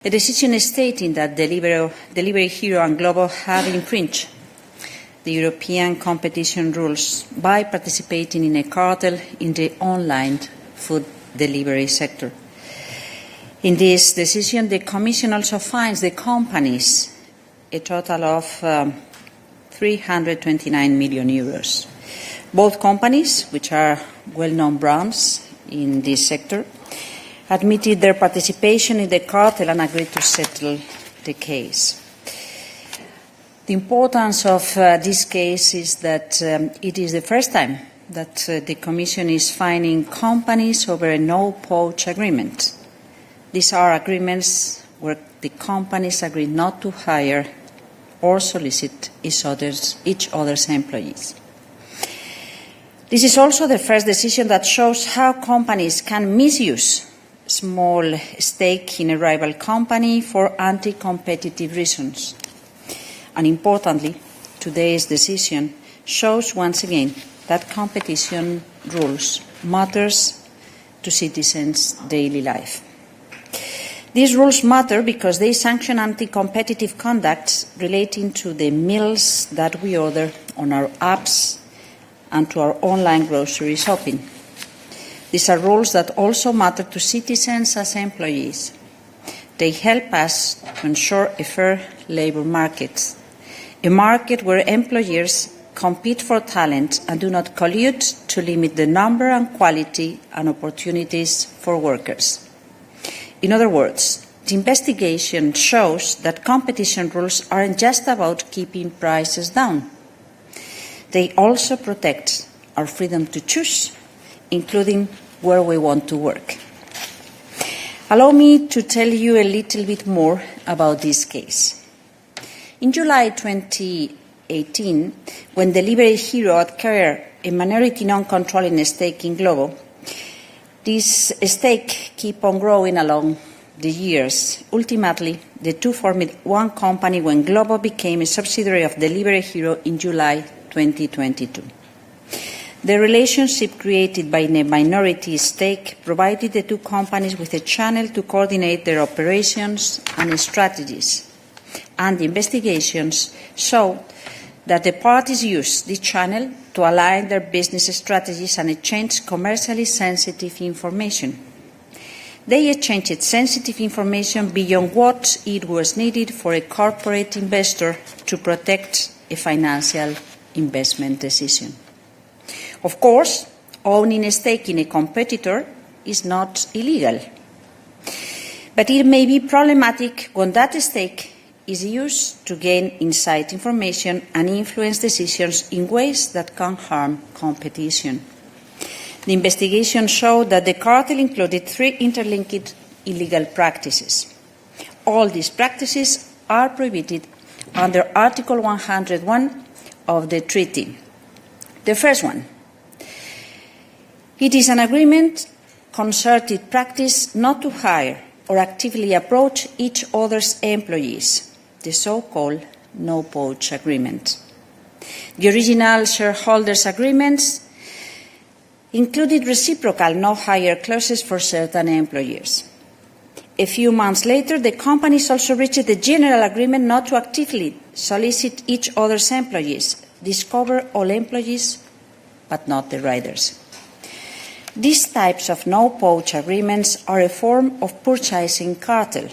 A decision stating that Delivery Hero and Glovo have infringed the European competition rules by participating in a cartel in the online food delivery sector. In this decision, the Commission also fines the companies a total of 329 million euros. Both companies, which are well-known brands in this sector, admitted their participation in the cartel and agreed to settle the case. The importance of this case is that it is the first time that the Commission is fining companies over a no-poach agreement. These are agreements where the companies agree not to hire or solicit each other's employees. This is also the first decision that shows how companies can misuse small stake in a rival company for anti-competitive reasons. And importantly, today's decision shows once again that competition rules matters to citizens' daily life. These rules matter because they sanction anti-competitive conduct relating to the meals that we order on our apps and to our online grocery shopping. These are rules that also matter to citizens as employees. They help us to ensure a fair labour market, a market where employers compete for talent and do not collude to limit the number and quality and opportunities for workers. In other words, the investigation shows that competition rules aren't just about keeping prices down. They also protect our freedom to choose, including where we want to work. Allow me to tell you a little bit more about this case. In July 2018, when Delivery Hero acquired a minority non-controlling stake in Glovo, this stake kept on growing along the years. Ultimately, the two formed one company when Glovo became a subsidiary of Delivery Hero in July 2022. The relationship created by a minority stake provided the two companies with a channel to coordinate their operations and strategies. And the investigations show that the parties used this channel to align their business strategies and exchange commercially sensitive information. They exchanged sensitive information beyond what it was needed for a corporate investor to protect a financial investment decision. Of course, owning a stake in a competitor is not illegal, but it may be problematic when that stake is used to gain inside information and influence decisions in ways that can harm competition. The investigation showed that the cartel included 3 interlinked illegal practices. All these practices are prohibited under Article 101 of the treaty. The first one, it is an agreement, concerted practice not to hire or actively approach each other's employees, the so-called no-poach agreement. The original shareholders' agreements included reciprocal no-hire clauses for certain employers. A few months later, the companies also reached a general agreement not to actively solicit each other's employees. This covers all employees, but not the riders. These types of no-poach agreements are a form of purchasing cartel.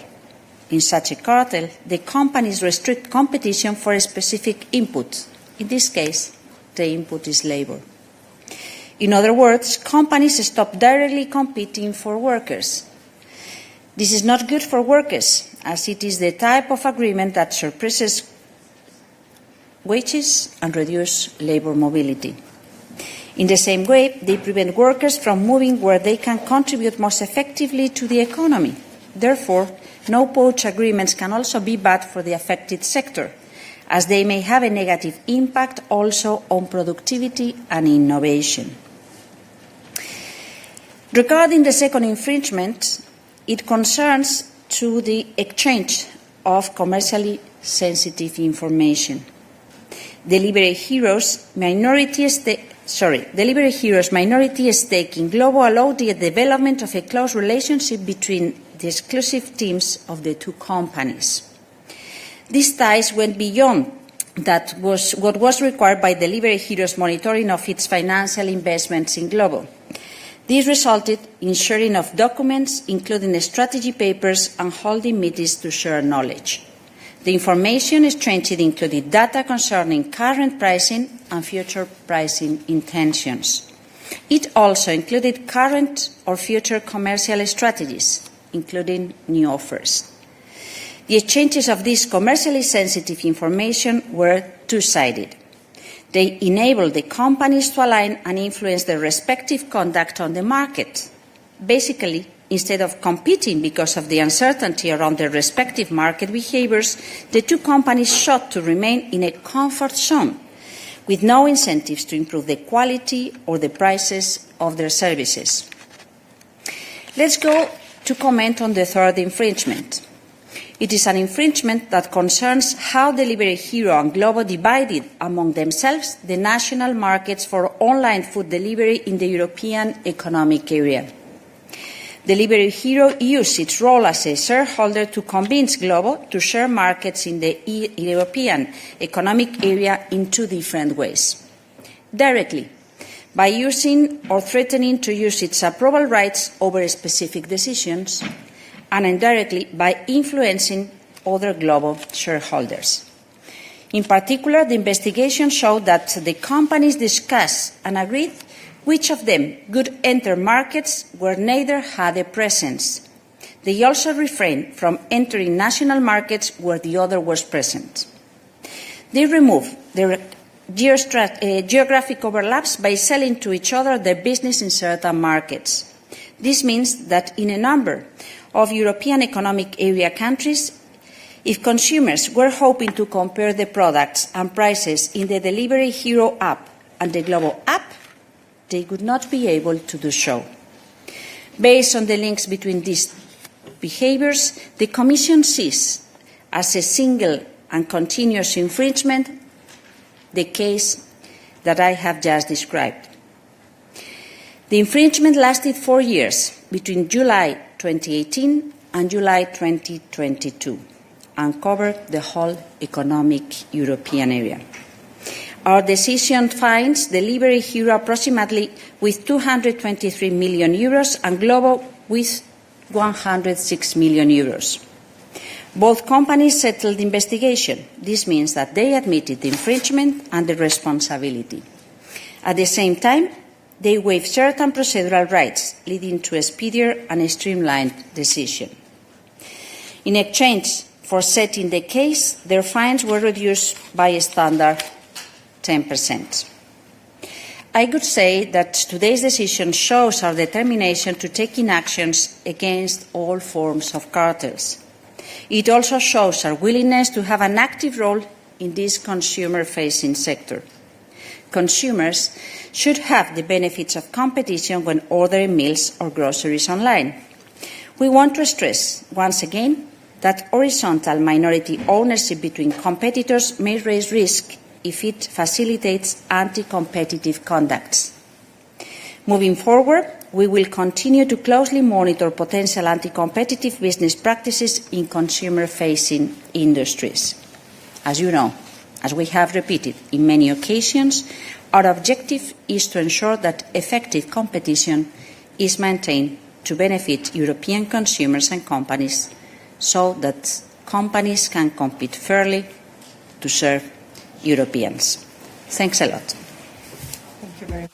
In such a cartel, the companies restrict competition for a specific input. In this case, the input is labour. In other words, companies stop directly competing for workers. This is not good for workers, as it is the type of agreement that suppresses wages and reduces labour mobility. In the same way, they prevent workers from moving where they can contribute most effectively to the economy. Therefore, no-poach agreements can also be bad for the affected sector, as they may have a negative impact also on productivity and innovation. Regarding the second infringement, it concerns to the exchange of commercially sensitive information. Delivery Hero's minority stake in Glovo allowed the development of a close relationship between the exclusive teams of the two companies. These ties went beyond what was required by Delivery Hero's monitoring of its financial investments in Glovo. This resulted in sharing of documents, including strategy papers, and holding meetings to share knowledge. The information exchanged included data concerning current pricing and future pricing intentions. It also included current or future commercial strategies, including new offers. The exchanges of this commercially sensitive information were two-sided. They enabled the companies to align and influence their respective conduct on the market. Basically, instead of competing because of the uncertainty around their respective market behaviours, the two companies sought to remain in a comfort zone, with no incentives to improve the quality or the prices of their services. Let's go to comment on the third infringement. It is an infringement that concerns how Delivery Hero and Glovo divided among themselves the national markets for online food delivery in the European Economic Area. Delivery Hero used its role as a shareholder to convince Glovo to share markets in the European Economic Area in two different ways. Directly, by using or threatening to use its approval rights over specific decisions, and indirectly by influencing other Glovo shareholders. In particular, the investigation showed that the companies discussed and agreed which of them could enter markets where neither had a presence. They also refrained from entering national markets where the other was present. They removed their geographic overlaps by selling to each other their business in certain markets. This means that in a number of European Economic Area countries, if consumers were hoping to compare the products and prices in the Delivery Hero app and the Glovo app, they would not be able to do so. Based on the links between these behaviours, the Commission sees as a single and continuous infringement the case that I have just described. The infringement lasted 4 years, between July 2018 and July 2022, and covered the whole economic European area. Our decision finds Delivery Hero approximately with €223 million and Glovo with €106 million. Both companies settled the investigation. This means that they admitted the infringement and the responsibility. At the same time, they waived certain procedural rights, leading to a speedier and a streamlined decision. In exchange for settling the case, their fines were reduced by a standard 10%. I could say that today's decision shows our determination to take actions against all forms of cartels. It also shows our willingness to have an active role in this consumer-facing sector. Consumers should have the benefits of competition when ordering meals or groceries online. We want to stress, once again, that horizontal minority ownership between competitors may raise risk if it facilitates anti-competitive conduct. Moving forward, we will continue to closely monitor potential anti-competitive business practices in consumer-facing industries. As you know, as we have repeated in many occasions, our objective is to ensure that effective competition is maintained to benefit European consumers and companies so that companies can compete fairly to serve Europeans. Thanks a lot. Thank you very much.